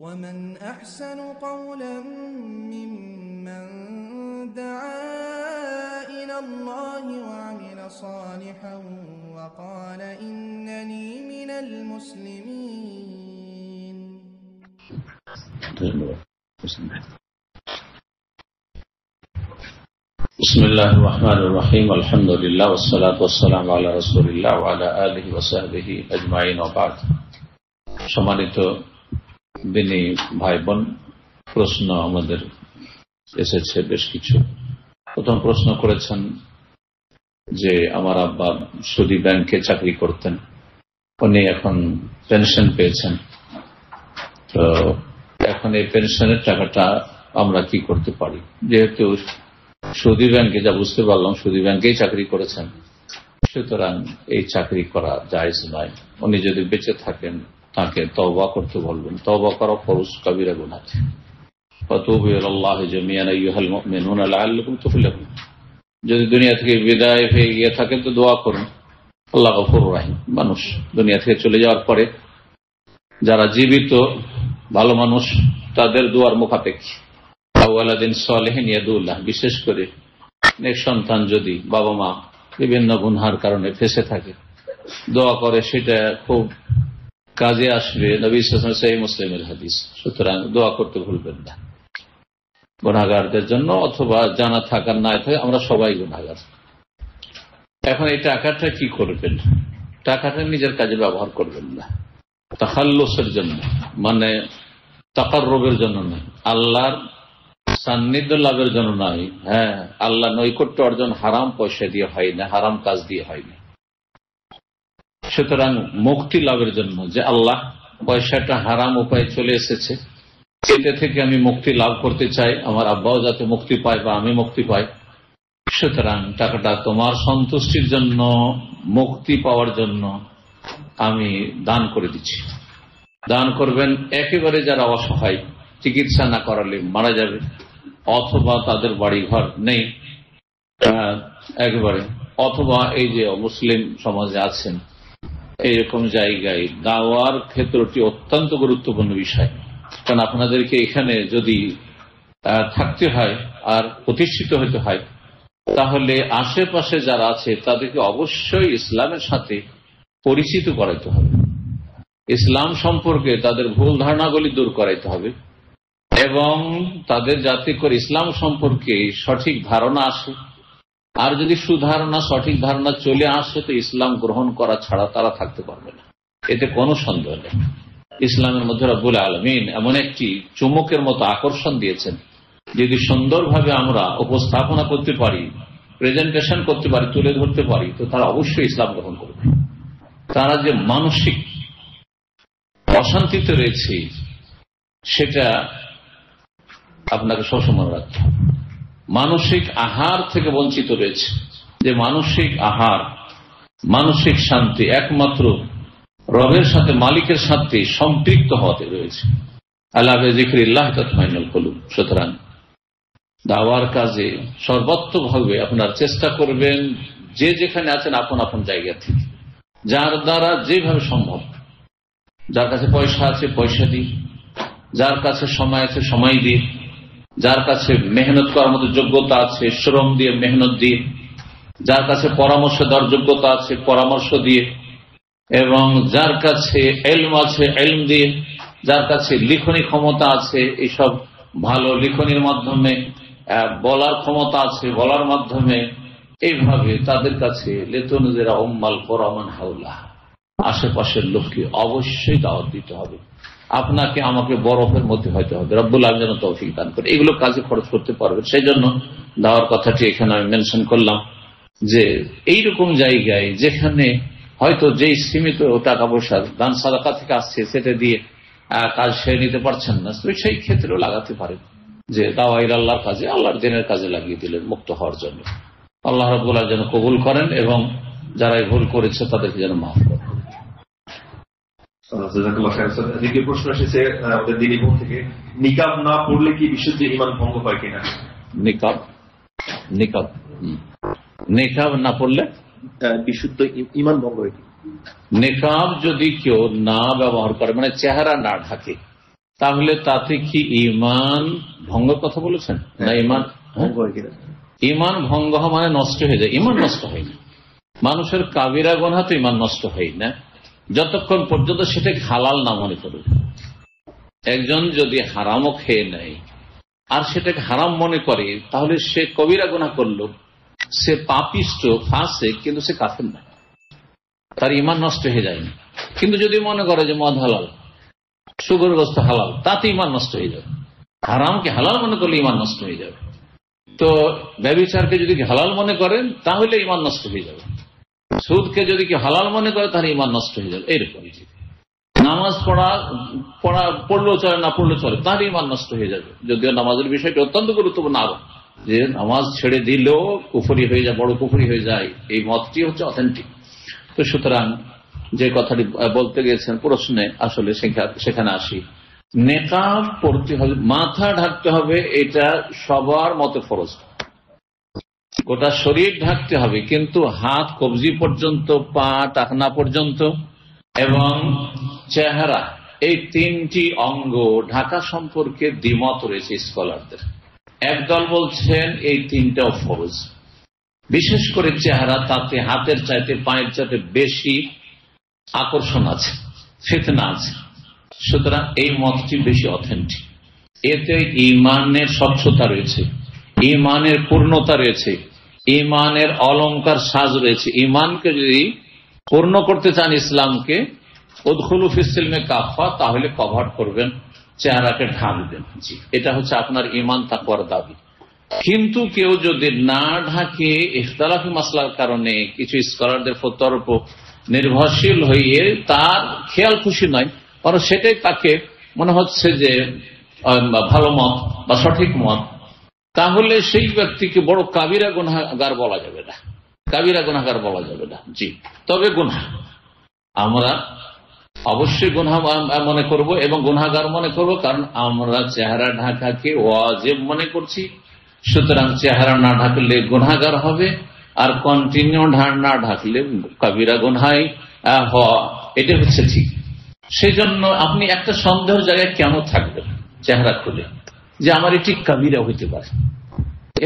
ومن أحسن قولا ممن دعا إلى الله وعمل صالحا وقال إنني من المسلمين. بسم الله الرحمن الرحيم. الحمد لله والصلاة والسلام على رسول الله وعلى آله وصحبه أجمعين وبعد. সম্মানিত দিনী ভাই বোন, প্রশ্ন আমাদের এসেছে বেশ কিছু। প্রথম প্রশ্ন করেছেন যে আমার আব্বা সুদী ব্যাংকে চাকরি করতেন, উনি এখন পেনশন পেয়েছেন, তো এখন এই পেনশনের টাকাটা আমরা কি করতে পারি? যেহেতু সুদী ব্যাংকে, যা বুঝতে পারলাম সুদী ব্যাংকেই চাকরি করেছেন, সুতরাং এই চাকরি করা জায়েজ নয়। উনি যদি বেঁচে থাকেন তাকে তওবা করতে বলবেন। তওবা করা ফরজ, কবিরা গুনাহ। ফাতুবু ইলাল্লাহি জামিআন আইয়ুহাল মুমিনুনা লাআল্লাকুম তুফলিহুন। যদি দুনিয়া থেকে বিদায় হয়ে গিয়ে থাকেন তো দোয়া করুন, আল্লাহ গফুরুর রহিম। মানুষ দুনিয়া থেকে চলে যাওয়ার পরে যারা জীবিত ভালো মানুষ, তাদের দোয়ার মুখাপেক্ষী। আওয়ালাদিন সালেহিন ইয়াদুল্লাহ, বিশেষ করে নেক সন্তান যদি বাবা মা বিভিন্ন গুনহার কারণে ফেঁসে থাকে, দোয়া করে, সেটা খুব কাজে আসবে। নবী সাল্লাল্লাহু আলাইহি ওয়াসাল্লাম সহিহ মুসলিমের হাদিস। সুতরাং দোয়া করতে ভুলবেন না গুনাহগারদের জন্য, অথবা জানা থাকার না থাকে, আমরা সবাই গুনাহগার। এখন এই টাকাটা কি করবেন? টাকাটা নিজের কাজে ব্যবহার করবেন না, তাখাল্লুসের জন্য, মানে তাকাররুবের জন্য নয়, আল্লাহর সান্নিধ্য লাভের জন্য নয়। হ্যাঁ, আল্লাহ নৈকট্য অর্জন হারাম পয়সা দিয়ে হয় না, হারাম কাজ দিয়ে হয় না। সুতরাং মুক্তি লাভের জন্য, যে আল্লাহ পয়সাটা হারাম উপায়ে চলে এসেছে, এটা থেকে আমি মুক্তি লাভ করতে চাই, আমার আব্বাও যাতে মুক্তি পায় বা আমি মুক্তি পাই, সুতরাং টাকাটা তোমার সন্তুষ্টির জন্য, মুক্তি পাওয়ার জন্য আমি দান করে দিচ্ছি। দান করবেন একেবারে যারা অসহায়, চিকিৎসা না করালে মারা যাবে, অথবা তাদের বাড়ি ঘর নেই একেবারে, অথবা এই যে মুসলিম সমাজে আছেন, এইরকম জায়গায় দাওয়ার ক্ষেত্রটি অত্যন্ত গুরুত্বপূর্ণ বিষয়। কারণ আপনাদেরকে এখানে যদি থাকতে হয় আর প্রতিষ্ঠিত হতে হয়, তাহলে আশেপাশে যারা আছে তাদেরকে অবশ্যই ইসলামের সাথে পরিচিত করাইতে হবে, ইসলাম সম্পর্কে তাদের ভুল ধারণাগুলি দূর করাইতে হবে, এবং তাদের যাতে করে ইসলাম সম্পর্কে সঠিক ধারণা আসে। আর যদি সুধারণা, সঠিক ধারণা চলে আসে, তো ইসলাম গ্রহণ করা ছাড়া তারা থাকতে পারবে না, এতে কোনো সন্দেহ নেই। ইসলামের মধ্যে রব্বুল আলামিন এমন একটি চুম্বকের মতো আকর্ষণ দিয়েছেন, যদি সুন্দরভাবে আমরা উপস্থাপনা করতে পারি, প্রেজেন্টেশন করতে পারি, তুলে ধরতে পারি, তো তারা অবশ্যই ইসলাম গ্রহণ করবে। তারা যে মানসিক অশান্তিতে রয়েছে, সেটা আপনাকে সবসময় রাখতে হবে। মানসিক আহার থেকে বঞ্চিত রয়েছে, যে মানসিক আহার, মানসিক শান্তি একমাত্র রবের সাথে, মালিকের সাথে সম্পৃক্ত হতে রয়েছে। আলা বিযিকরিল্লাহ তাতমাইন্নুল কুলুব। সুতরাং দাওয়ার কাজে সর্বোত্তমভাবে আপনার চেষ্টা করবেন, যে যেখানে আছেন আপন আপন জায়গা থেকে, যার দ্বারা যেভাবে সম্ভব। যার কাছে পয়সা আছে পয়সা দিই, যার কাছে সময় আছে সময় দিই, যার কাছে মেহনত করার মতো যোগ্যতা আছে শ্রম দিয়ে, মেহনত দিয়ে, যার কাছে পরামর্শ দেওয়ার যোগ্যতা আছে পরামর্শ দিয়ে, এবং যার কাছে ইলম আছে ইলম দিয়ে, যার কাছে লিখনী ক্ষমতা আছে, এইসব ভালো লিখনির মাধ্যমে বলার ক্ষমতা আছে, বলার মাধ্যমে, এইভাবে তাদের কাছে লেতুনজিরা উম্মাল কুরা মান হাওলা, আশেপাশের লোককে অবশ্যই দাওয়াত দিতে হবে। আপনাকে আমাকে বরফের মধ্যে হইতে হবে, রব্বুল আলামিন যেন তৌফিক দান করে। এগুলো কাজে খরচ করতে পারবেন। সেই জন্য দাওয়ার কথাটি এখানে আমি মেনশন করলাম, যে এইরকম জায়গায় যেখানে হয়তো যেই সীমিত টাকা পয়সা দান সাদাকা থেকে আসছে, সেটা দিয়ে কাজ সেরে নিতে পারছেন না, তো সেই ক্ষেত্রেও লাগাতে পারেন, যে দাওয়া ইলাল্লাহর কাজে, আল্লাহর দ্বীনের কাজে লাগিয়ে দিলেন মুক্ত হওয়ার জন্য। আল্লাহ রাব্বুল আলামিন যেন কবুল করেন, এবং যারা ভুল করেছে তাদেরকে যেন মাফ করেন। দ্বিতীয় প্রশ্ন এসেছে আমাদের দিনীপুর থেকে, নিকাব না পড়লে কি বিশুদ্ধ ঈমান ভঙ্গ হয় কিনা? নিকাব নিকাব না পড়লে বিশুদ্ধ ঈমান ভঙ্গ হয় কি? নিকাব যদি কেউ না ব্যবহার করে, মানে চেহারা না ঢাকে, তাহলে তাতে কি ঈমান ভঙ্গের কথা বলেছেন? না, ঈমান ভঙ্গ হওয়া মানে নষ্ট হয়ে যায়। ঈমান নষ্ট হয় না। মানুষের কাবিরা গুনাহ তো ঈমান নষ্ট হয় না যতক্ষণ পর্যন্ত সেটাকে হালাল না মনে করবে। একজন যদি হারামও খেয়ে নেয় আর সেটাকে হারাম মনে করে, তাহলে সে কবিরা গুনাহ করলো, সে পাপিষ্ট, ফাসিক, কিন্তু সে কাফের না, তার ঈমান নষ্ট হয়ে যায় না। কিন্তু যদি মনে করে যে মদ হালাল, সুগর গোস্ত হালাল, তাতে ঈমান নষ্ট হয়ে যাবে। হারামকে হালাল মনে করলে ঈমান নষ্ট হয়ে যাবে। তো ব্যভিচারকে যদি হালাল মনে করেন তাহলে ঈমান নষ্ট হয়ে যাবে। সুদকে যদি কি হালাল মনে করে তাহলে ঈমান নষ্ট হয়ে যাবে। এরকম নামাজ পড়লেও চলে, না পড়লেও চলে, তার ঈমান নষ্ট হয়ে যাবে। যদিও নামাজের বিষয়টি অত্যন্ত গুরুত্বপূর্ণ, আরো যে নামাজ ছেড়ে দিলেও কুফরি হয়ে যায়, বড় কুফরি হয়ে যায়, এই মতটি হচ্ছে অথেন্টিক। তো সুতরাং যে কথাটি বলতে গেছেন প্রশ্নে, আসলে সেখানে আসি। নেকাব পড়তে হবে, মাথা ঢাকতে হবে, এটা সবার মতে ফরজ। গোটা শরীর ঢাকতে হবে, কিন্তু হাত কবজি পর্যন্ত, পা টাকনা পর্যন্ত এবং চেহারা, এই তিনটি অঙ্গ ঢাকা সম্পর্কে দ্বিমত রয়েছে স্কলারদের। একদল বলছেন এই তিনটাও ফরজ, বিশেষ করে চেহারা, তাতে হাতের চাইতে পায়ের চাইতে বেশি আকর্ষণ আছে, ফিতনা আছে। সুতরাং এই মতটি বেশি অথেন্টিক। এতে ঈমানের স্বচ্ছতা রয়েছে, ঈমানের পূর্ণতা রয়েছে, ঈমানের অলংকার সাজ রয়েছে। ঈমানকে যদি পূর্ণ করতে চান, ইসলামকে, উদখুলু ফিস-সিলমে কাফা, তাহলে কভার করবেন, চেহারাকে ঢাকবেন। জি, এটা হচ্ছে আপনার ঈমান তাকওয়ার দাবি। কিন্তু কেউ যদি না ঢাকে, ইখতিলাফি মাসলার কারণে কিছু স্কলারদের ফতোয়ার উপর নির্ভরশীল হয়ে তার খেয়াল খুশি নয়, কারণ সেটাই তাকে মনে হচ্ছে যে ভালো মত বা সঠিক মত, তাহলে সেই ব্যক্তিকে বড় কাবিরা গুনাহগার বলা যাবে না, কাবিরা গুনাহগার বলা যাবে না। জি, তবে গুনাহ আমরা অবশ্যই গুনাহ মনে করব এবং গুনাহগার মনে করব, কারণ আমরা চেহারা ঢাকাকে ওয়াজিব মনে করছি। সুতরাং চেহারা না ঢাকলে গুনাহগার হবে, আর কন্টিনিউ না ঢাকলে কাবিরা গুনাহই হওয়া, এটা হচ্ছে ঠিক। সেই জন্য আপনি একটা সন্দেহের জায়গায় কেন থাকবেন চেহারা খুলে, যে আমার এটি কাবিরা হইতে পারে,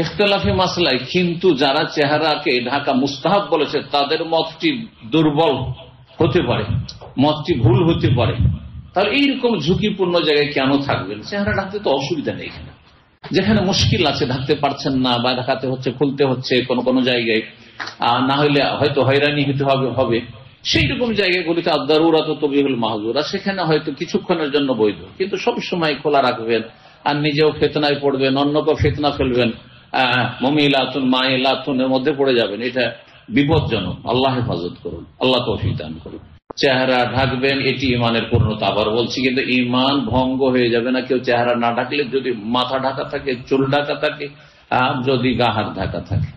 ইখতিলাফি মাসলায়। কিন্তু যারা চেহারাকে ঢাকা মুস্তাহাব বলেছে, তাদের মতটি দুর্বল হতে পারে, মতটি ভুল হতে পারে। তাহলে এইরকম ঝুঁকিপূর্ণ জায়গায় কেন থাকবেন? চেহারা ঢাকতে তো অসুবিধা নেই, যেখানে মুশকিল আছে, ঢাকতে পারছেন না বা ঢাকাতে হচ্ছে, খুলতে হচ্ছে কোন কোন জায়গায়, না হলে হয়তো হয়রানি হতে হবে, সেই রকম জায়গাগুলিতে আদ-দারুরাতু তুবিহুল মাহযুরা, সেখানে হয়তো কিছুক্ষণের জন্য বৈধ, কিন্তু সব সময় খোলা রাখবেন আর নিজেও ফিতনায় পড়বেন, অন্যকেও ফিতনা ফেলবেন, মুমিলাতুন মাইলাতুন এর মধ্যে পড়ে যাবেন। এটা বিপজ্জনক। আল্লাহ হেফাজত করুন, আল্লাহ তৌফিক দান করুন। চেহারা ঢাকবেন, এটি ঈমানের পূর্ণতা। আবার বলছি, কিন্তু ঈমান ভঙ্গ হয়ে যাবে না কেউ চেহারা না ঢাকলে, যদি মাথা ঢাকা থাকে, চুল ঢাকা থাকে, যদি গা হাত ঢাকা থাকে।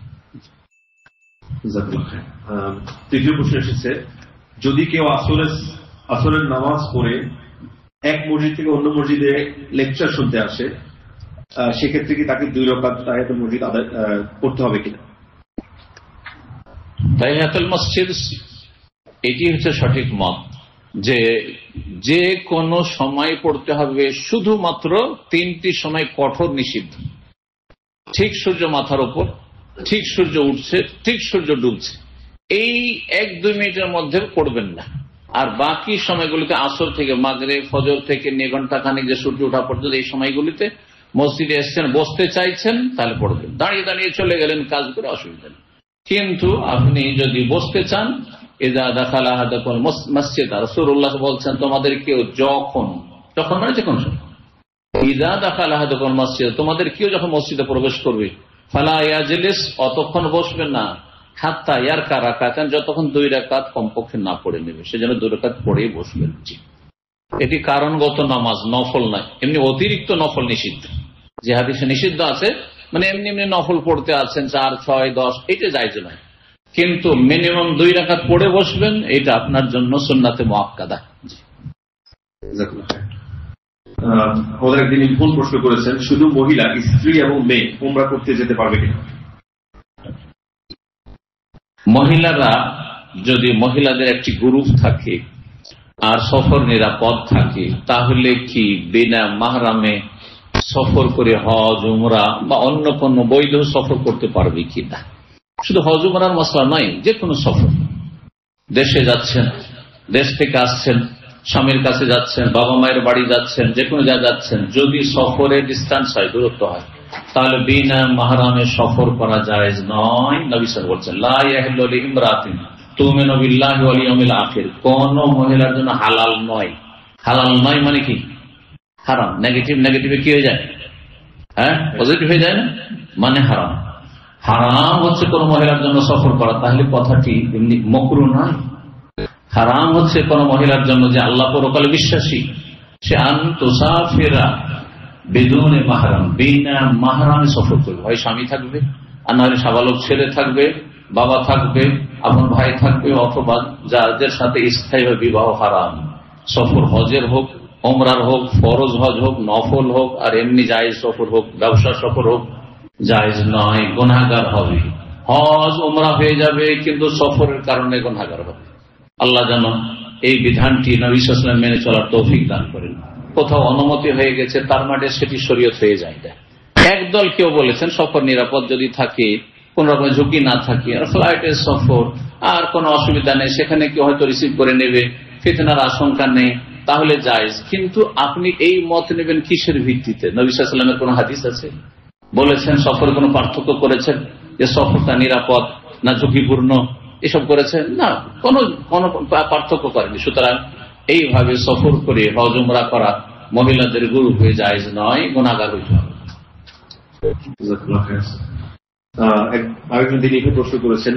তৃতীয় প্রশ্ন এসেছে, যদি কেউ আসরের নামাজ পড়ে এক মসজিদ থেকে অন্য মসজিদে লেকচার শুনতে আসে, সেক্ষেত্রে কি তাকে 2 রাকাত তাহিয়াতুল মসজিদ আদায় করতে হবে কিনা? তাহিয়াতুল মসজিদ, এটি হচ্ছে সঠিক মত, যে কোনো সময় পড়তে হবে। শুধুমাত্র 3টি সময় কঠোর নিষিদ্ধ। ঠিক সূর্য মাথার উপর, ঠিক সূর্য উঠছে, ঠিক সূর্য ডুবছে, এই 1-2 মিনিটের মধ্যে পড়বেন না। আর বাকি সময়গুলিতে, আসর থেকে মাগরিব, ফজর থেকে নিয়ে ঘন্টাখানেক যে সূর্য ওঠা পর্যন্ত, এই সময়গুলিতে মসজিদে এসছেন, বসতে চাইছেন, তাহলে পড়বেন। দাঁড়িয়ে দাঁড়িয়ে চলে গেলেন কাজ করে, অসুবিধা নেই। কিন্তু আপনি যদি বসতে চান, ইযা দাখালা আহাদুকুম মসজিদ, রাসূলুল্লাহ বলছেন, তোমাদের কেউ যখন মানে যে কোন সময়, ইযা দাখালা আহাদুকুম মসজিদ, তোমাদের কেউ যখন মসজিদে প্রবেশ করবে, ফালা ইয়াজলিস, অতক্ষণ বসবেন না, হাত্তা ইয়ারকা রাকাতান, যতক্ষণ 2 রাকাত কমপক্ষে না পড়ে নেবে, সেজন্য 2 রাকাত পড়েই বসবেন। এটি কারণগত নামাজ, নফল নয়। এমনি অতিরিক্ত নফল নিষিদ্ধ, যে হাদিসে নিষিদ্ধ আছে, মানে এমনি এমনি নফল পড়তে আছেন 4, 6, 10, এটা জায়েজ নয়। কিন্তু মিনিমাম 2 রাকাত পড়ে বসবেন, এটা আপনার জন্য সুন্নাতে মুআক্কাদা। আমাদের একদিন ফোন প্রশ্ন করেছেন, শুধু মহিলা, স্ত্রী এবং মেয়ে উমরা করতে যেতে পারবে কিনা? মহিলারা, যদি মহিলাদের একটি গ্রুপ থাকে, আর সফর নিরাপদ থাকে, তাহলে কি বিনা মাহরামে সফর করে হজ উমরা বা অন্য কোন বৈধ সফর করতে পারবে কিনা? শুধু হজ উমরার মশলা নয়, যে কোনো সফর, দেশে যাচ্ছেন, দেশ থেকে আসছেন, স্বামীর কাছে যাচ্ছেন, বাবা মায়ের বাড়ি যাচ্ছেন, যে কোনো জায়গায় যাচ্ছেন, যদি সফরের ডিস্টেন্স হয়, দূরত্ব হয়, তাহলে বিনা মাহরামে সফর করা জায়েজ নয়। নবী সাল্লাল্লাহু আলাইহি ওয়াসাল্লাম বলছেন, লা ইয়াহিল্লু লিইমরাতিন তুমিনু বিল্লাহি ওয়াল ইয়াউমিল আখির, কোন মহিলার জন্য হালাল নয়। হালাল নয় মানে কি? হারাম। নেগেটিভে কি হয়ে যায়? হ্যাঁ, পজিটিভ হয়ে যায় না, মানে হারাম। হারাম হচ্ছে কোন মহিলার জন্য সফর করা, তাহলে কথাটি এমনি মাকরুহ নয়। হারাম হচ্ছে কোন মহিলার জন্য যে আল্লাহ পরকালে বিশ্বাসী, সে আনতুসাফিরা বিদুনে মাহরাম, বিনা মাহরামে সফর করবে। হয় স্বামী থাকবে, আর নাহলে সাবালক ছেলে থাকবে, বাবা থাকবে, আপন ভাই থাকবে, অথবা যাদের সাথে স্থায়ী বিবাহ হারাম। সফর হজের হোক, ওমরার হোক, ফরজ হজ হোক, নফল হোক, আর এমনি জায়েজ সফর হোক, ব্যবসা সফর হোক, জায়েজ নয়, গুনাহগার হবে। হজ ওমরা হয়ে যাবে, কিন্তু সফরের কারণে গুনাহগার হবে। আল্লাহ যেন এই বিধানটি নবী সাল্লাল্লাহু আলাইহি ওয়াসাল্লাম মেনে চলার তৌফিক দান করেন। কোথাও অনুমতি হয়ে গেছে, তার মানে সেটি শরীয়ত হয়ে যায়। একদল কেউ বলেছেন সফর নিরাপদ যদি থাকে, কোন রকম ঝুঁকি না থাকে, আর ফ্লাইটের সফর আর কোনো অসুবিধা নেই, সেখানে কেউ হয়তো রিসিভ করে নেবে, ফিতনার আশঙ্কা নেই, তাহলে জায়েজ। কিন্তু আপনি এই মত নেবেন কিসের ভিত্তিতে? নবী সাল্লাল্লাহু আলাইহি ওয়াসাল্লামের কোন হাদিস আছে? বলেছেন সফরে কোনো পার্থক্য করেছেন যে সফরটা নিরাপদ না ঝুঁকিপূর্ণ, এসব করেছেন না, কোনো পার্থক্য করেনি। সুতরাং এইভাবে সফর করে হজ উমরা করা মহিলাদের গুরু হয়ে জায়েজ নয়, গুনাহগার হইতে হবে। আরেকজন দিন এখানে প্রশ্ন করেছেন,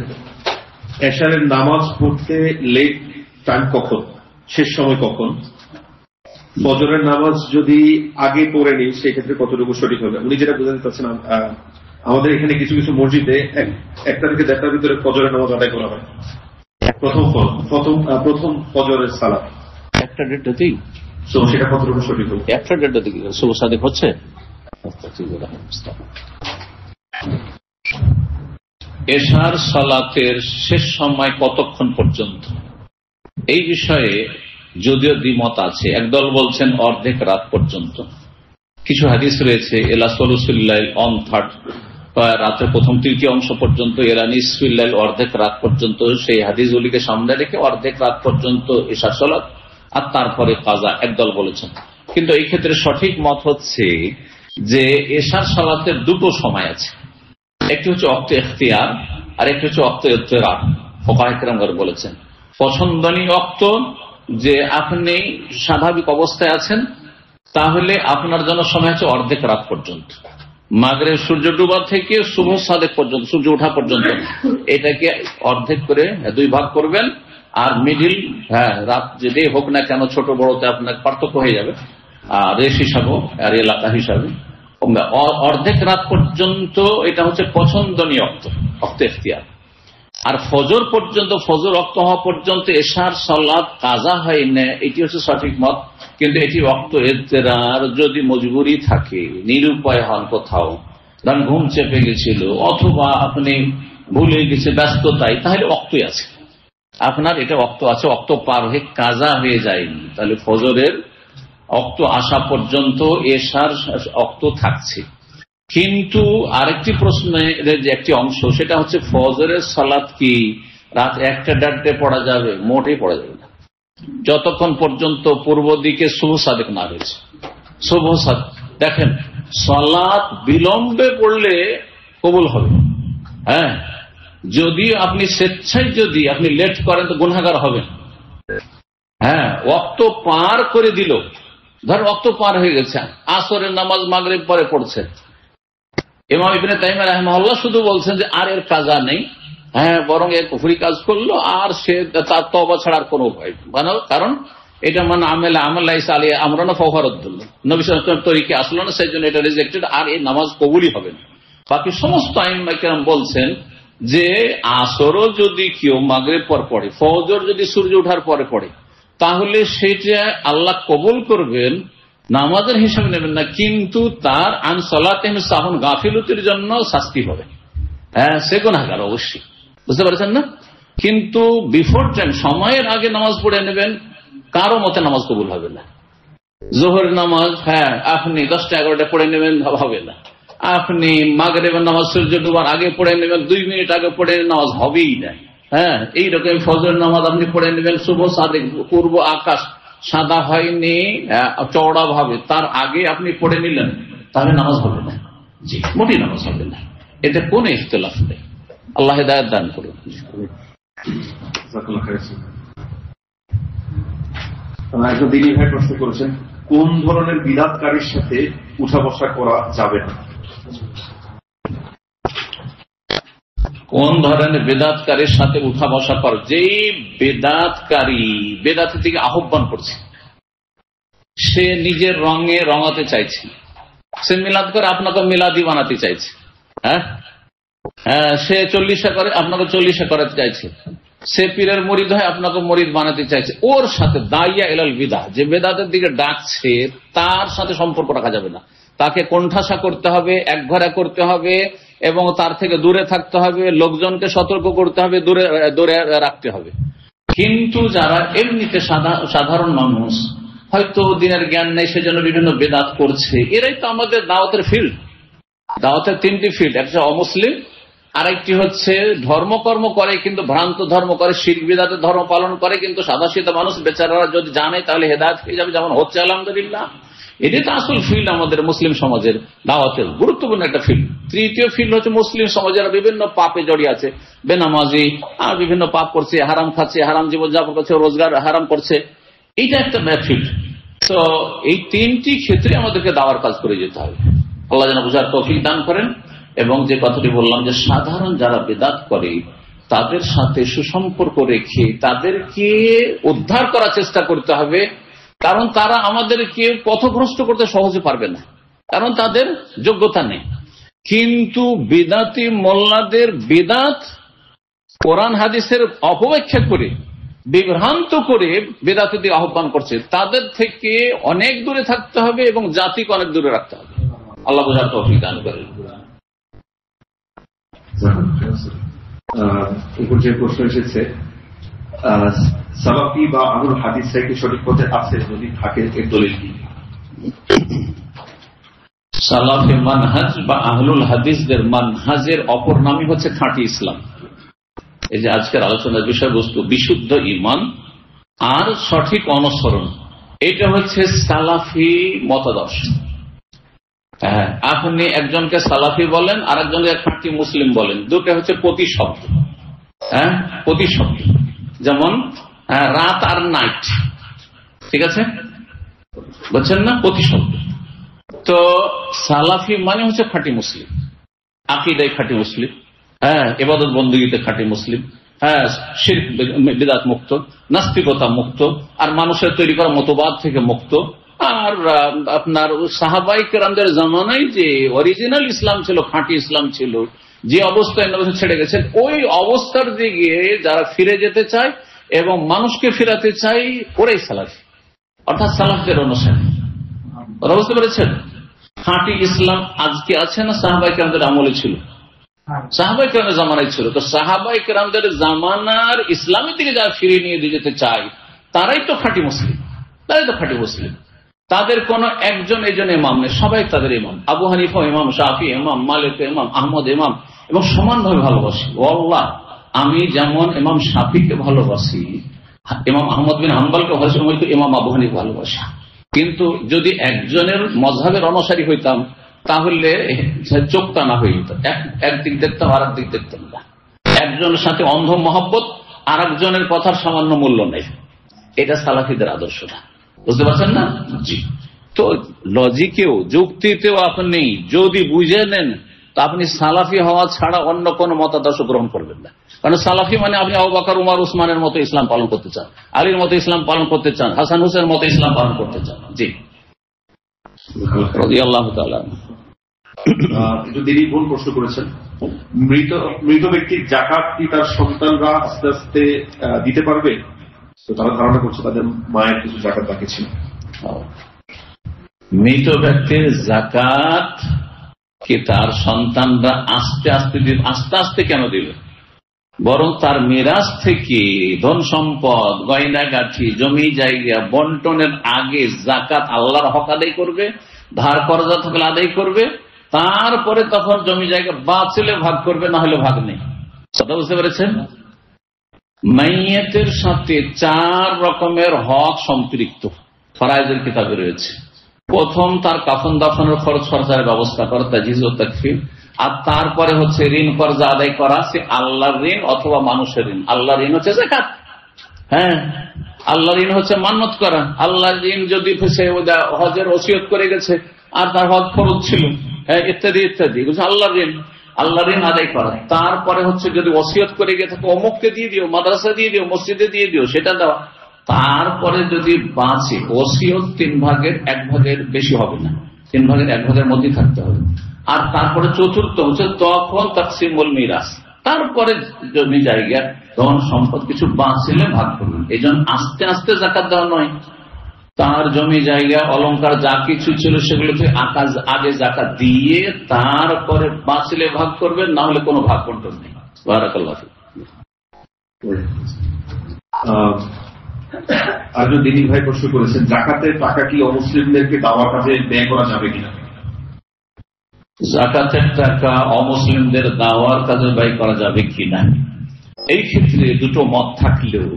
এশারের নামাজ পড়তে লেট টাইম কখন, শেষ সময় কখন? ফজরের নামাজ যদি আগে পড়ে নিই সেক্ষেত্রে কতটুকু সঠিক হবে? উনি যেটা বোঝাতে চাচ্ছেন, আমাদের এখানে কিছু কিছু মসজিদে 1টা থেকে 1:30টার ভিতরে ফজরের নামাজ আদায় করা হয়। প্রথম ফজরের সালাত 1:30টাতেই, সেটা কতটুকু সঠিক হবে? 1:30টাতে কি শুভ সাদেক হচ্ছে? এশার সালাতের শেষ সময় কতক্ষণ পর্যন্ত, এই বিষয়ে যদিও দ্বিমত আছে। একদল বলছেন অর্ধেক রাত পর্যন্ত। কিছু হাদিস রয়েছে এলা সলুসুল্লাইল অন থার্ড, রাতের প্রথম তৃতীয় অংশ পর্যন্ত, এলা নিসফিল্লাইল অর্ধেক রাত পর্যন্ত। সেই হাদিসগুলিকে সামনে রেখে অর্ধেক রাত পর্যন্ত এশার সালাত, আর তারপরে কাজা, একদল বলেছেন। কিন্তু এই ক্ষেত্রে সঠিক মত হচ্ছে যে এশার সালাতের দুটো সময় আছে, একটি হচ্ছে ওয়াক্ত ইখতিয়ার আর একটি হচ্ছে ওয়াক্ত ইত্তেরার। ফুকাহায়ে কেরামগণ বলেছেন পছন্দনীয় ওয়াক্ত, যে আপনি স্বাভাবিক অবস্থায় আছেন, তাহলে আপনার জন্য সময় হচ্ছে অর্ধেক রাত পর্যন্ত, মাগরিব সূর্য ডুবা থেকে শুভ সাদেক পর্যন্ত, সূর্য ওঠা পর্যন্ত। এটাকে অর্ধেক করে 2 ভাগ করবেন, আর মিডিল রাত যদি হোক না কেন, ছোট বড়তে আপনার পার্থক্য হয়ে যাবে, দেশ হিসাবে আর এলাকা হিসাবে অর্ধেক রাত পর্যন্ত। এটা হচ্ছে পছন্দনীয় ওয়াক্ত ইখতিয়ার। আর ফজর পর্যন্ত, ফজর ওয়াক্ত হওয়া পর্যন্ত এশার সালাত কাজা হয় না, এটি হচ্ছে সঠিক মত। কিন্তু এটি ওয়াক্ত ইত্তেরার, যদি মজবুরি থাকে, নিরুপায় হন, কোথাও ধরেন ঘুম চেপে গেছিল, অথবা আপনি ভুলে গেছে ব্যস্ততায়, তাহলে ওয়াক্তই আছে আপনার, এটা ওয়াক্ত আছে, ওয়াক্ত পার হয়ে কাজা হয়ে যায়নি, তাহলে ফজরের ওয়াক্ত আসা পর্যন্ত এশার ওয়াক্ত থাকছে। কিন্তু আরেকটি প্রশ্নের যে একটি অংশ, সেটা হচ্ছে ফজরের সালাত কি রাত 1:30টায় পড়া যাবে? মোটেই পড়া যাবে না, যতক্ষণ পর্যন্ত পূর্ব দিকে শুভ সাদেক না হয়েছে। শুভ সাদেক, দেখেন সালাত বিলম্বে পড়লে কবুল হবে, হ্যাঁ, যদি আপনি স্বেচ্ছায় যদি আপনি লেট করেন তো গুনাহগার হবেন। হ্যাঁ, ওয়াক্ত পার করে দিল, ধর ওয়াক্ত পার হয়ে গেছে, আসরের নামাজ মাগরিব পরে পড়ছেন, ইমাম ইবনে তাইমিয়া রাহিমাহুল্লাহ শুধু বলছেন যে আর এর কাজা নেই, হ্যাঁ, বরং এর কুফরি কাজ করলো, আর সে তার তওবা ছাড়ার কোনো উপায়, কারণ এটা মানে আমল লাইসা আলাইহি আমরুনা ফাহুয়া রাদ্দুন, নবী সাল্লাল্লাহু আলাইহি ওয়াসাল্লাম তরিকে আসলো না, সেই জন্য এটা রিজেক্টেড, আর এই নামাজ কবুলই হবে না। বাকি সমস্ত আইম্মা কেরাম বলছেন যে আসরও যদি কেউ মাগরিব পর পড়ে, ফজর যদি সূর্য ওঠার পরে পড়ে, তাহলে সেটা আল্লাহ কবুল করবেন, নামাজের হিসাবে নেবেন না, কিন্তু তার আন সালাতিহিম সাহুন, গাফিলতির জন্য শাস্তি হবে। হ্যাঁ, সে গুনাহগার অবশ্যই, বুঝতে পারছেন না? কিন্তু বিফোর টাইম, সময়ের আগে নামাজ পড়ে নেবেন, কারো মতে নামাজ কবুল হবে না। জোহর নামাজ আপনি 10টা 11টা পড়ে নেবেন, হবে না। আপনি মাগরিবের নামাজ সূর্য ডুবার আগে পড়ে নেবেন, 2 মিনিট আগে পড়ে নামাজ হবেই না। এইরকম ফজরের নামাজ আপনি পড়ে নেবেন, শুভ সাদেক পূর্ব আকাশ সাদা হয়নি চওড়া ভাবে, তার আগে আপনি পড়ে নিলেন, তাহলে নামাজ হবে না। জি, মোটেই নামাজ হবে না। এতে কোন ইখতিলাফ নেই। আল্লাহ হিদায়াত দান করুন। একজন দিনী ভাই প্রশ্ন করেছেন, কোন ধরনের বিদআতকারীর সাথে উঠা বসা করা যাবে না? কোন ধরনের বেদাতকারীর সাথে উঠা বসা কর? যেই বেদাতকারী বেদাতের দিকে আহ্বান করছে, সে নিজের রঙে রঙাতে চাইছে, সে মিলাদ করে আপনাকে মিলাদি বানাতে চাইছে, সে 40 করে আপনাকে 40 করাতে চাইছে, সে পীরের মুরিদ হয় আপনাকে মুরিদ বানাতে চাইছে, ওর সাথে দাইয়া ইলাল বিদআহ, যে বেদাতের দিকে ডাকছে, তার সাথে সম্পর্ক রাখা যাবে না। তাকে কোণঠাসা করতে হবে, একঘরে করতে হবে এবং তার থেকে দূরে থাকতে হবে, লোকজনকে সতর্ক করতে হবে, দূরে রাখতে হবে। কিন্তু যারা এমনিতে সাধারণ মানুষ, হয়তো দিনের জ্ঞান নেই, সেজন্য বিভিন্ন বেদাত করছে, এরাই তো আমাদের দাওয়াতের ফিল্ড। দাওয়াতের 3টি ফিল্ড, একটা অমুসলিম, আরেকটি হচ্ছে ধর্মকর্ম করে কিন্তু ভ্রান্ত ধর্ম করে, শিরক বিদআতের ধর্ম পালন করে, কিন্তু সাদাসিধা মানুষ বেচারারা যদি জানে তাহলে হেদায়েত পেয়ে যাবে, যেমন হচ্ছে আলহামদুলিল্লাহ। এটাই তো আসল ফিল্ড আমাদের মুসলিম সমাজের দাওয়াতের গুরুত্বপূর্ণ একটা ফিল্ড। তৃতীয় ফিল্ড হচ্ছে মুসলিম সমাজের বিভিন্ন পাপে জড়িয়ে আছে, বেনামাজি, আর বিভিন্ন পাপ করছে, হারাম খাচ্ছে, হারাম জীবনযাপন করছে, রোজগার হারাম করছে, এইটা একটা ফিল্ড। তো এই 3টি ক্ষেত্রে আমাদেরকে দাওয়ার কাজ করে যেতে হবে। আল্লাহ যেন বুঝার তৌফিক দান করেন। এবং যে কথাটি বললাম যে সাধারণ যারা বেদাত করে তাদের সাথে সুসম্পর্ক রেখে তাদেরকে উদ্ধার করার চেষ্টা করতে হবে, কারণ তারা আমাদেরকে পথভ্রষ্ট করতে সহজে পারবে না, কারণ তাদের যোগ্যতা নেই। কিন্তু বিদাতি মোল্লাদের বিদাত কোরআন হাদিসের অপব্যাখ্যা করে বিভ্রান্ত করে বেদাতের দিকে আহ্বান করছে, তাদের থেকে অনেক দূরে থাকতে হবে এবং জাতিকে অনেক দূরে রাখতে হবে। আল্লাহ বুঝার তৌফিক দান করেন। উপর যে প্রশ্ন এসেছে, সালাফি বা আহলুল হাদিস কি সঠিক পথে আছে, যদি থাকে এর দলিল কি? সালাফি মানহাজ বা আহলুল হাদিসদের মানহাজের অপর নামই হচ্ছে খাঁটি ইসলাম। এই যে আজকের আলোচনার বিষয়বস্তু বিশুদ্ধ ঈমান আর সঠিক অনুসরণ, এটা হচ্ছে সালাফি মতাদর্শ। আপনি একজনকে সালাফি বলেন আর একজনকে খাঁটি মুসলিম বলেন, দুটো হচ্ছে প্রতিশব্দ। প্রতিশব্দ যেমন রাত আর নাইট, ঠিক আছে, বুঝছেন না? প্রতিশব্দ। তো সালাফি মানে হচ্ছে খাঁটি মুসলিম, আকীদায় খাঁটি মুসলিম, ইবাদত বন্দেগীতে খাঁটি মুসলিম, শিরক বিদআত মুক্ত, নাস্তিকতা মুক্ত, আর মানুষের তৈরি করা মতবাদ থেকে মুক্ত। আর আপনার সাহাবায়ে কেরামদের জামানায় যে অরিজিনাল ইসলাম ছিল, খাঁটি ইসলাম ছিল, যে অবস্থায় নবী ছেড়ে গেছেন, ওই অবস্থার দিকে যারা ফিরে যেতে চায় এবং মানুষকে ফিরাতে চায়, ওরাই সালাফি, অর্থাৎ সালাফদের অনুসারী। কথা বুঝতে পেরেছেন? খাঁটি ইসলাম আজকে আছে না সাহাবায়ে কেরামদের আমলে ছিল? সাহাবায়ে কেরামদের জামানায় ছিল। তো সাহাবায়ে কেরামদের জামানার ইসলামের দিকে যারা ফিরে নিয়ে দিয়ে যেতে চায়, তারাই তো খাঁটি মুসলিম, তারাই তো খাঁটি মুসলিম। তাদের কোন একজন এজন ইমাম নেই, সবাই তাদের ইমাম। আবু হানিফা ইমাম, শাফি ইমাম, মালিক ইমাম, আহমদ ইমাম, এবং সমানভাবে ভালোবাসি। আল্লাহ, আমি যেমন ইমাম শাফিকে ভালোবাসি, ইমাম আহমদ বিন হাম্বলকে ভালোবাসি, ইমাম আবু হানিফা ভালোবাসি। কিন্তু যদি একজনের মযহাবের অনুসারী হইতাম তাহলে চোখটা না হয়ে যেত, একদিক দেখতাম আর একদিক দেখতাম না। একজনের সাথে অন্ধ মহব্বত, আর একজনের কথার সামান্য মূল্য নেই। এটা সালাফিদের আদর্শ না, বুঝতে পারছেন না? জি। তো লজিকেও যুক্তিতেও আপনি যদি বুঝে নেন, তো আপনি সালাফি হওয়া ছাড়া অন্য কোন মতাদর্শ গ্রহণ করবেন না। কারণ সালাফি মানে আপনি আবু বকর, উমর, উসমানের মতো ইসলাম পালন করতে চান, আলীর মতো ইসলাম পালন করতে চান, হাসান হুসেনের মতো ইসলাম পালন করতে চান। জি, রাদিয়াল্লাহু তাআলা। দিদি বোন প্রশ্ন করেছেন, মৃত ব্যক্তির যাকাত কি তার সন্তানরা আস্তে আস্তে দিতে পারবে? তো তারা ধারণা করছে তাদের মায়ের কিছু যাকাত বাকি ছিল। মৃত ব্যক্তির যাকাত কি তার সন্তানরা আস্তে আস্তে দিবে? আস্তে আস্তে কেন দিবে? বরং তার মিরাজ থেকে ধন সম্পদ, গয়নাগাঠি, জমি জায়গা বন্টনের আগে যাকাত আল্লাহর হক আদায় করবে, ধার কর্জা থাকলে আদায় করবে, তারপরে তখন জমি জায়গা বাঁচলে ভাগ করবে, না হলে ভাগ নেই। কথা বুঝতে পেরেছেন? মাইয়াতের সাথে 4 রকমের হক সম্পৃক্ত ফরায়েজের কিতাবে রয়েছে। প্রথম তার কাফন দাফনের খরচ খরচার ব্যবস্থা করা, তাজিজ ও তাকফির। আর তারপরে হচ্ছে ঋণ কর্জা আদায় করা, সে আল্লাহর ঋণ অথবা মানুষের ঋণ। আল্লাহর ঋণ হচ্ছে যাকাত, হ্যাঁ, আল্লাহর ঋণ হচ্ছে মান্নত করা। আল্লাহর ঋণ যদি সে হজের ওসিয়ত করে গেছে আর তার হজ ফরজ ছিল, ইত্যাদি ইত্যাদি, আল্লাহর ঋণ, আল্লাহর ঋণ আদায় করা। তারপরে হচ্ছে যদি ওসিয়ত করে গিয়ে থাকে অমুককে দিয়ে দিও, মাদ্রাসা দিয়ে দিও, মসজিদে দিয়ে দিও, সেটা দেওয়া। তারপরে যদি বাঁচে, ওসিয়ত 3 ভাগের 1 ভাগের বেশি হবে না, 3 ভাগের 1 ভাগের মধ্যে থাকতে হবে। আর তারপরে চতুর্থ হচ্ছে তখন তাকসিমুল মিরাস, তারপরে জমি জায়গা ধন সম্পদ কিছু বাঁচলে ভাগ করবেন। এই জন্য আস্তে আস্তে যাকাত দেওয়া নয়, তার জমি জায়গা অলংকার যা কিছু ছিল সেগুলোতে আগে যাকাত দিয়ে তারপরে বাঁচলে ভাগ করবেন, না হলে কোনো ভাগ বন্টন নেই। বারাকাল্লাহ ফিক। আরেকজন দিনী ভাই প্রশ্ন করেছেন, যাকাতের টাকা কি অমুসলিমদেরকে দেওয়ার কাজে ব্যয় করা যাবে কিনা? যাকাতের টাকা অমুসলিমদের দাওয়ার কাজে ব্যয় করা যাবে কিনা, এই ক্ষেত্রে দুটো মত থাকলেও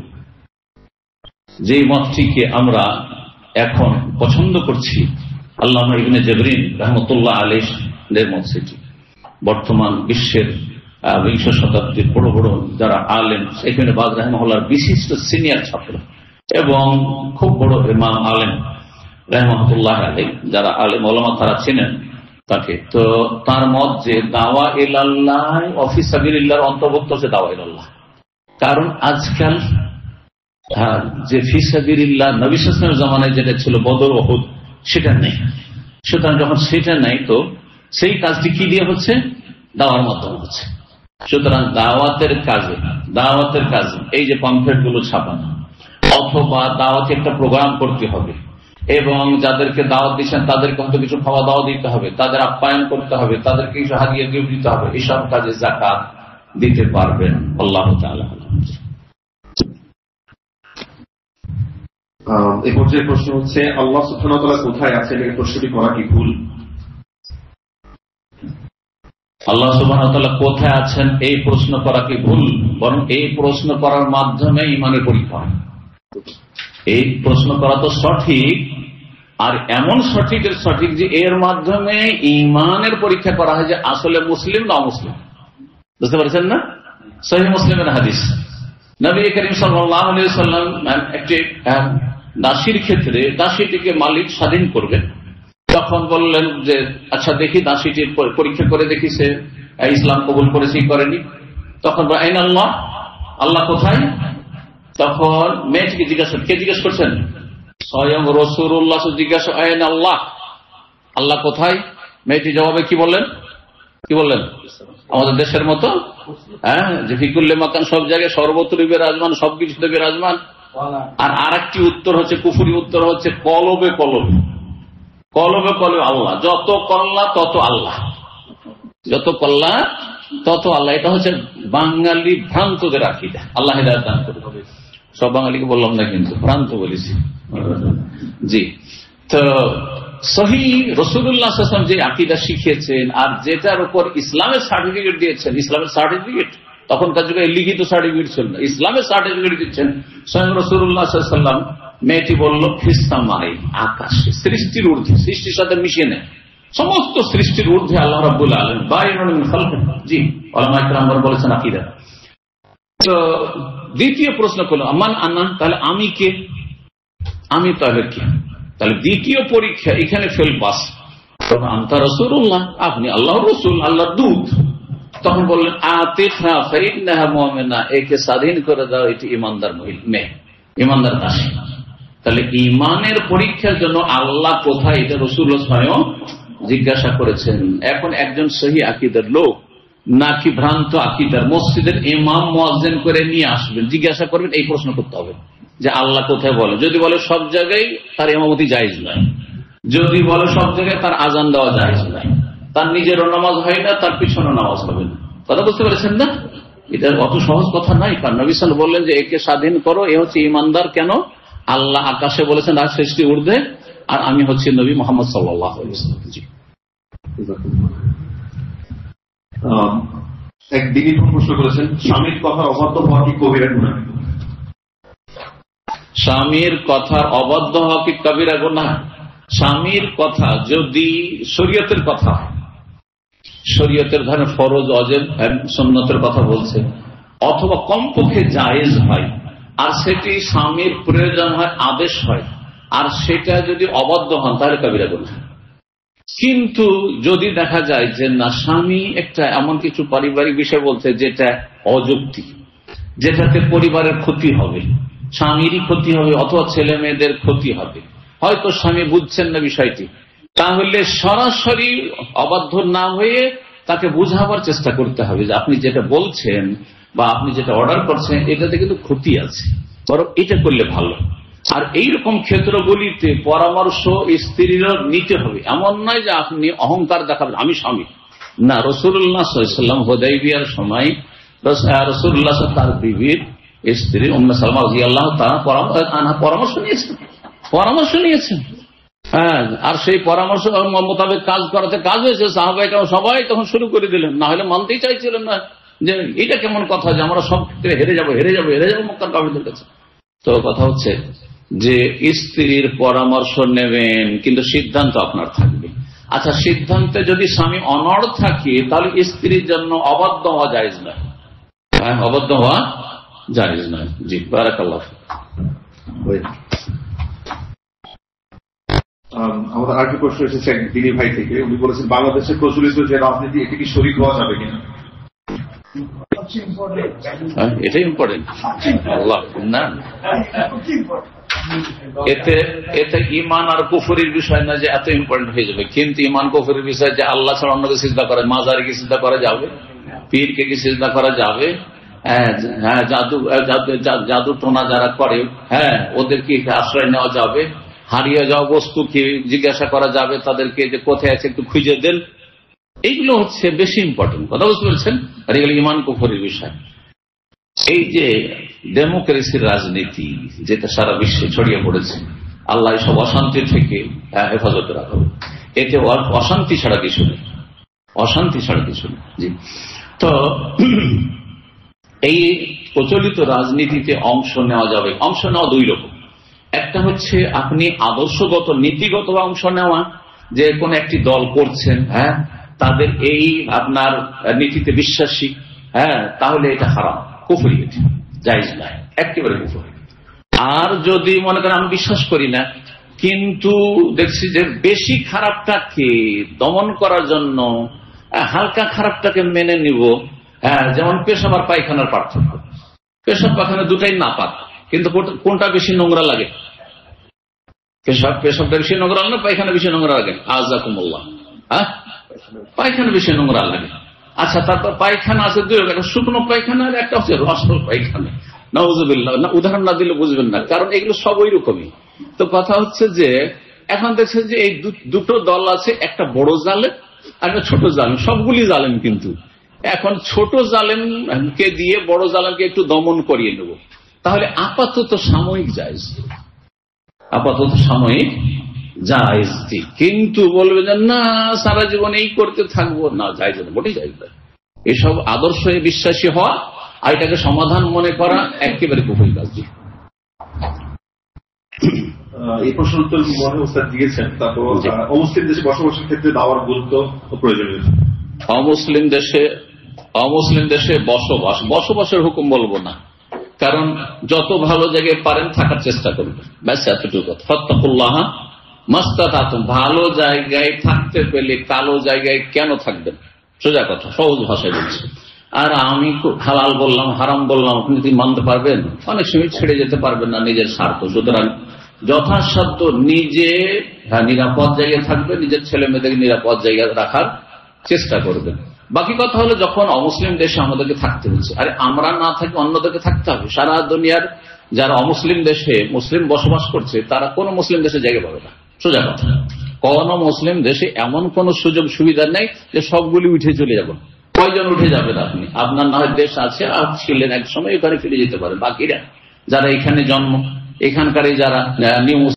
যে মতটিকে আমরা এখন পছন্দ করছি, আল্লামা ইবনে জাবরিন রাহমাতুল্লাহ আলাইহির মত, সেটি বর্তমান বিশ্বের 20 শতাব্দীর বড় বড় যারা আলেম, সেখানে বাদ রাহমাহুল্লাহর বিশিষ্ট সিনিয়র ছাত্র এবং খুব বড় ইমাম আলেম রাহমাতুল্লাহ আলাইহি, যারা আলেম ওলামা তারা চেনেন তাকে। তো তার মত যে দাওয়া ইলাল্লাহ ওয়া ফি সাবিলিল্লাহর অন্তর্ভুক্ত হচ্ছে দাওয়া ইলাল্লাহ। কারণ আজকাল যে ফি সাবিলিল্লাহ নবী সাল্লাল্লাহু আলাইহি ওয়াসাল্লামের জামানায় যেটা ছিল বদর ওহুদ, সেটা নেই। সুতরাং যখন সেটা নাই, তো সেই কাজটি কি দিয়ে হচ্ছে? দাওয়ার মাধ্যমে হচ্ছে। সুতরাং দাওয়াতের কাজে এই যে পাম্পলেট গুলো ছাপানো, অথবা দাওয়াতে একটা প্রোগ্রাম করতে হবে এবং যাদেরকে দাওয়াত দিচ্ছেন তাদেরকে হয়তো কিছু খাওয়া দাওয়া দিতে হবে, তাদের আপ্যায়ন করতে হবে, তাদেরকে কিছু হাদিয়া গিফট দিতে হবে, এইসব কাজে যাকাত দিতে পারবেন। আল্লাহ তাআলা এই পর্যায়ে প্রশ্ন হচ্ছে, আল্লাহ সুবহানাহু ওয়া তাআলা কোথায় আছেন, এই প্রশ্নটি করা কি ভুল? আল্লাহ সুবহানাহু ওয়া তাআলা কোথায় আছেন এই প্রশ্ন করা কি ভুল? বরং এই প্রশ্ন করার মাধ্যমে ঈমানের পরীক্ষা হয়। এই প্রশ্ন করা তো সঠিক, আর এমন সঠিকের সঠিক যে এর মাধ্যমে ঈমানের পরীক্ষা করা হয় যে আসলে মুসলিম না অমুসলিম। বুঝতে পারছেন না? সহিহ মুসলিমের হাদিস, নবী করিম সাল্লাল্লাহু আলাইহি ওয়াসাল্লাম একটি দাসীর ক্ষেত্রে দাসীটিকে মালিক স্বাধীন করবেন, তখন বললেন যে আচ্ছা দেখি দাসীটির পরীক্ষা করে দেখি সে ইসলাম কবুল করেছে করেনি। তখন আইন আল্লাহ, আল্লাহ কোথায়? তখন মেয়েটিকে জিজ্ঞেস করছেন, স্বয়ং রাসূলুল্লাহ জিজ্ঞাসা, আইন আল্লাহ, আল্লাহ কোথায়? মেয়েটি জবাবে কি বললেন? আমাদের দেশের মতো, যে ফিকুল্লে মাকান, সব জায়গায় সর্বত্র বিরাজমান, সবকিছুতে বিরাজমান। আর আরেকটি উত্তর হচ্ছে, কুফরি উত্তর হচ্ছে, কলবে কলবে আল্লাহ, যত কল্লা তত আল্লাহ, যত কল্লা তত আল্লাহ। এটা হচ্ছে বাঙালি ভ্রান্তদের আকীদা। আল্লাহ হিদায়াত দান করুন। সব বাঙালিকে বললাম না, কিন্তু ভ্রান্ত বলেছি। জি, তো সহিহ রাসূলুল্লাহ সাল্লাল্লাহু আলাইহি ওয়াসাল্লাম যে আকীদা শিখিয়েছেন আর যেটার উপর ইসলামের সার্টিফিকেট দিয়েছেন, ইসলামের সার্টিফিকেট, তখনকার যুগে লিখিত সার্টিফিকেট ছিল না, ইসলামের সার্টিফিকেট দিচ্ছেন স্বয়ং রাসূলুল্লাহ সাল্লাল্লাহু আলাইহি ওয়াসাল্লাম। মেয়েটি বলল, ফিসসামাই, আকাশে, সৃষ্টির ঊর্ধ্বে, সৃষ্টির সাথে মিশিয়ে নেয়, সমস্ত সৃষ্টির ঊর্ধ্বে আল্লাহ রাব্বুল আলামিন, বাইরুন মিন খালকিহি। জি, উলামায়ে কেরাম বলেছেন আকীদা। তো দ্বিতীয় প্রশ্ন করলো, মান আনা, তাহলে আমি কে? আমি তাহলে কে? তাহলে দ্বিতীয় পরীক্ষা এখানে ফেল পাস। তখন আনতা রাসূলুল্লাহ, আপনি আল্লাহর রাসূল, আল্লাহর দূত। তখন বললেন, আতিকহা ফাইন্নাহা মুমিনা, একে স্বাধীন করে দাও, এটি ঈমানদার মেয়ে, ঈমানদার দাসী। তাহলে ঈমানের পরীক্ষার জন্য আল্লাহ কোথায়, এটা রাসূলুল্লাহ স্বয়ং জিজ্ঞাসা করেছেন। এখন একজন সহিহ আকীদার লোক নাকি ভ্রান্ত আকীদার মসজিদের ইমাম মুয়াজ্জিন করে নিয়ে আসবেন, জিজ্ঞাসা করবেন, এই প্রশ্ন করতে হবে যে আল্লাহ কোথায় বলে। যদি বলে সব জায়গায়, তার ইমামতি জায়েজ নয়। যদি বলে সব জায়গায়, তার আজান দেওয়া জায়েজ নয়। তার নিজেরও নামাজ হয় না, তার পিছনে নামাজ হবে না। কথা বুঝতে পেরেছেন না? এটা অত সহজ কথা নাই। কারণ নবী সাল্লাল্লাহু আলাইহি ওয়াসাল্লাম বললেন যে একে স্বাধীন করো, এ হচ্ছে ইমানদার। কেন? আল্লাহ আকাশে বলেছেন আর সৃষ্টি ঊর্ধ্বে, আর আমি হচ্ছি নবী মুহাম্মদ সাল্লাল্লাহু আলাইহি ওয়াসাল্লাম। জি, এক দিনই প্রশ্ন করেছেন, স্বামীর কথার অবাধ্য হওয়া কি কবিরা গুনাহ? স্বামীর কথার অবাধ্য হওয়া কি কবিরা গুনাহ? স্বামীর কথা যদি শরীয়তের কথা, শরীয়তের ধরেন ফরজ, অজেব, সুন্নতের কথা বলছে, অথবা কমপক্ষে জায়েজ হয়, আর সেটি স্বামীর প্রয়োজন হয়, আদেশ হয়, আর সেটা যদি অবাধ্য হন তাহলে কবিরা গুনাহ। কিন্তু যদি দেখা যায় যে না, স্বামী একটা এমন কিছু পারিবারিক বিষয় বলছে যেটা অযৌক্তি, যেটাতে পরিবারের ক্ষতি হবে, স্বামীরই ক্ষতি হবে অথবা ছেলে মেয়েদের ক্ষতি হবে, হয়তো স্বামী বুঝছেন না বিষয়টি, তাহলে সরাসরি অবাধ্য না হয়ে তাকে বুঝাবার চেষ্টা করতে হবে যে আপনি যেটা বলছেন বা আপনি যেটা অর্ডার করছেন এটাতে কিন্তু ক্ষতি আছে, বরং এটা করলে ভালো। আর এইরকম ক্ষেত্রগুলিতে পরামর্শ স্ত্রীরও নিতে হবে। এমন নয় যে আপনি অহংকার দেখাবেন আমি স্বামী, না। রাসূলুল্লাহ সাল্লাল্লাহু আলাইহি ওয়াসাল্লাম হুদাইবিয়ার সময় রাসূলুল্লাহ তার বিবির স্ত্রী উম্মে সালমা রাদিয়াল্লাহু তাআলা পরামর্শ নিয়েছেন। হ্যাঁ, আর সেই পরামর্শ মোতাবেক কাজ করাতে কাজ হয়েছে। সাহাবায়ে কেরাম সবাই তখন শুরু করে দিলেন, না হলে মানতেই চাইছিলেন না যে এটা কেমন কথা যে আমরা সব ক্ষেত্রে হেরে যাবো মক্কার কাফিরদের কাছে। তো কথা হচ্ছে যে স্ত্রীর পরামর্শ নেবেন, কিন্তু সিদ্ধান্ত আপনার থাকবে। আচ্ছা, সিদ্ধান্তে যদি স্বামী অনড় থাকে তাহলে স্ত্রীর জন্য অবাধ্য হওয়া জায়েজ নয়। হ্যাঁ, অবাধ্য হওয়া জায়েজ নয়। জি, বারাকাল্লাহ। আমাদের আরেকটি প্রশ্ন এসেছে এক দিনী ভাই থেকে। উনি বলেছেন বাংলাদেশে প্রচলিত যে রাজনীতি, এটি কি শরীক হওয়া যাবে কিনা? এটাই ইম্পর্টেন্ট। আল্লাহ না, এতে ইমান আর কুফরির বিষয় না যে এত ইম্পর্টেন্ট হয়ে যাবে, কিন্তু ইমান কুফরির বিষয় যে আল্লাহ ছাড়া অন্যকে সিজদা করা, মাজারকে সিজদা করা যাবে, পীরকে কি সিজদা করা যাবে, হ্যাঁ, জাদু টোনা যারা করে, হ্যাঁ, ওদেরকে আশ্রয় নেওয়া যাবে, হারিয়ে যাওয়া বস্তুকে জিজ্ঞাসা করা যাবে তাদেরকে যে কোথায় আছে একটু খুঁজে দেন। এইগুলো হচ্ছে বেশি ইম্পর্টেন্ট, কথা বুঝতে পেরেছেন? আর এগুলো ইমান কুফরির বিষয়। এই যে ডেমোক্রেসির রাজনীতি যেটা সারা বিশ্বে ছড়িয়ে পড়েছে, আল্লাহ সব অশান্তি থেকে হেফাজত রাখবে, এতে অশান্তি ছাড়া কিছু নেই, অশান্তি ছাড়া কিছু নেই। জি, তো এই প্রচলিত রাজনীতিতে অংশ নেওয়া যাবে। অংশ নেওয়া দুই রকম। একটা হচ্ছে আপনি আদর্শগত নীতিগত অংশ নেওয়া, যে কোন একটি দল করছেন, হ্যাঁ, তাদের এই আপনার নীতিতে বিশ্বাসী, হ্যাঁ, তাহলে এটা হারাম, কুফরি, এটা জায়েজ নয়, একেবারে কুফরি। আর যদি মনে করেন আমি বিশ্বাস করি না, কিন্তু দেখছি যে বেশি খারাপটাকে দমন করার জন্য হালকা খারাপটাকে মেনে নিব, হ্যাঁ, যেমন পেশাব আর পায়খানার পার্থক্য। পেশাব পায়খানা দুটাই নাপাক, কিন্তু কোনটা বেশি নোংরা লাগে? পেশাবটা বেশি নোংরা না পায়খানা বেশি নোংরা লাগে? আযাকুমুল্লাহ, হ্যাঁ, পায়খানা বেশি নোংরা লাগে। আচ্ছা, তারপর পায়খানা আছে দুই রকম, একটা শুকনো পায়খানা আর একটা হচ্ছে রসল পায়খানা। নাউযুবিল্লাহ, না, উদাহরণ না দিলে বুঝবেন না, কারণ এগুলো সব ওই রকমই। তো কথা হচ্ছে যে এখন দেখছে যে এই দুটো দল আছে, একটা বড় জালেম আর একটা ছোট জালেম, সবগুলি জালেম, কিন্তু এখন ছোট জালেমকে দিয়ে বড় জালেমকে একটু দমন করিয়ে নেব, তাহলে আপাতত সাময়িক জায়েজ, আপাতত সাময়িক জায়েজ। কিন্তু বলবে যে না সারা জীবন এই করতে থাকবো, না, জায়েজ না, মোটেই জায়েজ না। এসব আদর্শে বিশ্বাসী হওয়া আর এটাকে সমাধান মনে করা একেবারে কুফরি কাজ। এই প্রশ্নের উত্তর মনে উস্তাদ দিয়েছেন। তারপর অমুসলিম দেশে বসবাসের ক্ষেত্রে দাওয়ার গুরুত্ব ও প্রয়োজনীয়। অমুসলিম দেশে বসবাসের হুকুম বলবো না, কারণ যত ভালো জায়গায় পারেন থাকার চেষ্টা করবেন, ব্যাস এতটুকু কথা। ফাত্তাকুল্লাহ মাস্তাতাতুম, ভালো জায়গায় থাকতে পেলে কালো জায়গায় কেন থাকবেন? সোজা কথা, সহজ ভাষায় বলছি। আর আমি হালাল বললাম হারাম বললাম, আপনি কি মানতে পারবেন? অনেক সময় ছেড়ে যেতে পারবেন না নিজের স্বার্থ। সুতরাং যথাসাধ্য নিজে নিরাপদ জায়গায় থাকবেন, নিজের ছেলে মেয়েদেরকে নিরাপদ জায়গায় রাখার চেষ্টা করবেন। বাকি কথা হলো যখন অমুসলিম দেশে আমাদেরকে থাকতে হচ্ছে, আরে আমরা না থাকি অন্যদেরকে থাকতে হবে। সারা দুনিয়ার যারা অমুসলিম দেশে মুসলিম বসবাস করছে তারা কোন মুসলিম দেশে জায়গা পাবে না, সোজা কথা। কোন মুসলিম দেশে এমন কোন সুযোগ সুবিধা নেই যে সবগুলি উঠে চলে যাব, কয়জন উঠে যাবেন আপনি? আপনার না হয় দেশ আছে, আপনি ছিলেন এক সময়, এখানে ফিরে যেতে পারেন। বাকিরা যারা এখানে জন্ম, এখানকার যারা নিউ